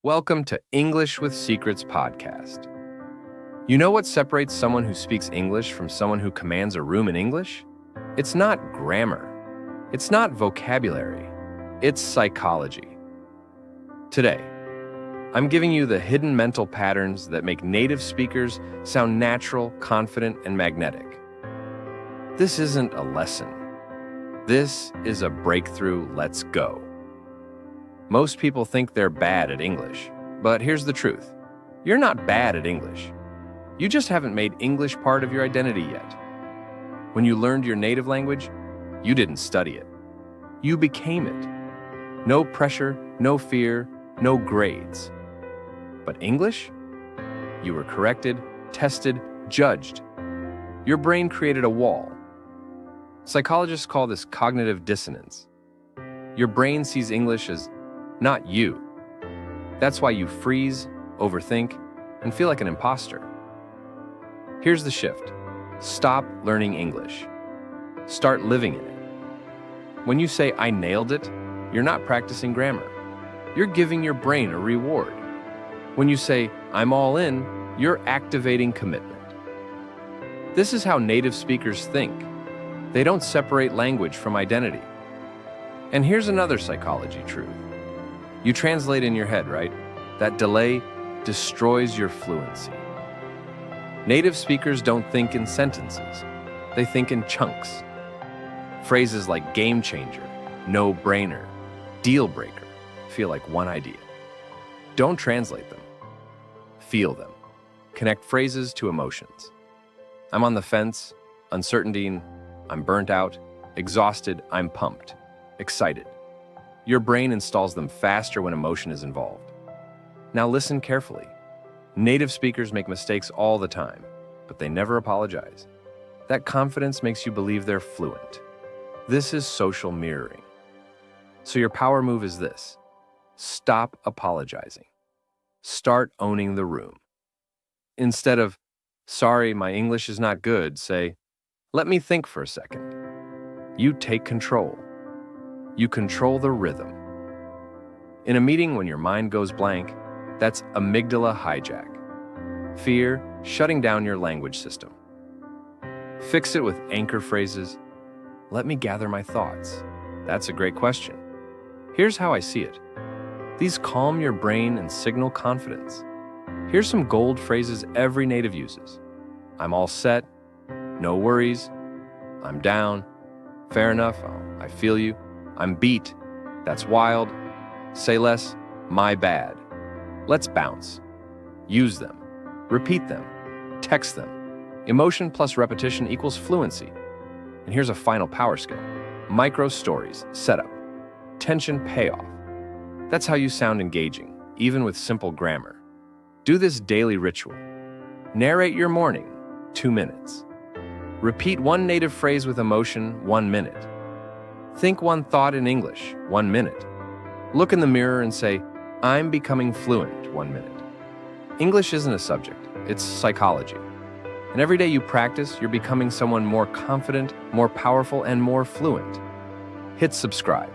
Welcome to English with Secrets podcast. You know what separates someone who speaks English from someone who commands a room in English? It's not grammar. It's not vocabulary. It's psychology. Today, I'm giving you the hidden mental patterns that make native speakers sound natural, confident, and magnetic. This isn't a lesson. This is a breakthrough. Let's go. Most people think they're bad at English, but here's the truth. You're not bad at English. You just haven't made English part of your identity yet. When you learned your native language, you didn't study it. You became it. No pressure, no fear, no grades. But English? You were corrected, tested, judged. Your brain created a wall. Psychologists call this cognitive dissonance. Your brain sees English as not you. That's why you freeze, overthink, and feel like an imposter. Here's the shift. Stop learning English. Start living in it. When you say, "I nailed it," you're not practicing grammar. You're giving your brain a reward. When you say, "I'm all in," you're activating commitment. This is how native speakers think. They don't separate language from identity. And here's another psychology truth. You translate in your head, right? That delay destroys your fluency. Native speakers don't think in sentences. They think in chunks. Phrases like game changer, no-brainer, deal breaker feel like one idea. Don't translate them. Feel them. Connect phrases to emotions. I'm on the fence, uncertainty, I'm burnt out, exhausted, I'm pumped, excited. Your brain installs them faster when emotion is involved. Now listen carefully. Native speakers make mistakes all the time, but they never apologize. That confidence makes you believe they're fluent. This is social mirroring. So your power move is this. Stop apologizing. Start owning the room. Instead of, "Sorry, my English is not good," say, "Let me think for a second." You take control. You control the rhythm. In a meeting when your mind goes blank, that's amygdala hijack. Fear shutting down your language system. Fix it with anchor phrases. "Let me gather my thoughts." That's a great question. Here's how I see it. These calm your brain and signal confidence. Here's some gold phrases every native uses. "I'm all set," "No worries," "I'm down," "Fair enough," "Oh, I feel you," "I'm beat," "That's wild," "Say less," "My bad." Let's bounce. Use them. Repeat them. Text them. Emotion plus repetition equals fluency. And here's a final power skill. Micro stories, setup. Tension payoff. That's how you sound engaging, even with simple grammar. Do this daily ritual. Narrate your morning, 2 minutes. Repeat one native phrase with emotion, 1 minute. Think one thought in English, 1 minute. Look in the mirror and say, "I'm becoming fluent," 1 minute. English isn't a subject, it's psychology. And every day you practice, you're becoming someone more confident, more powerful, and more fluent. Hit subscribe.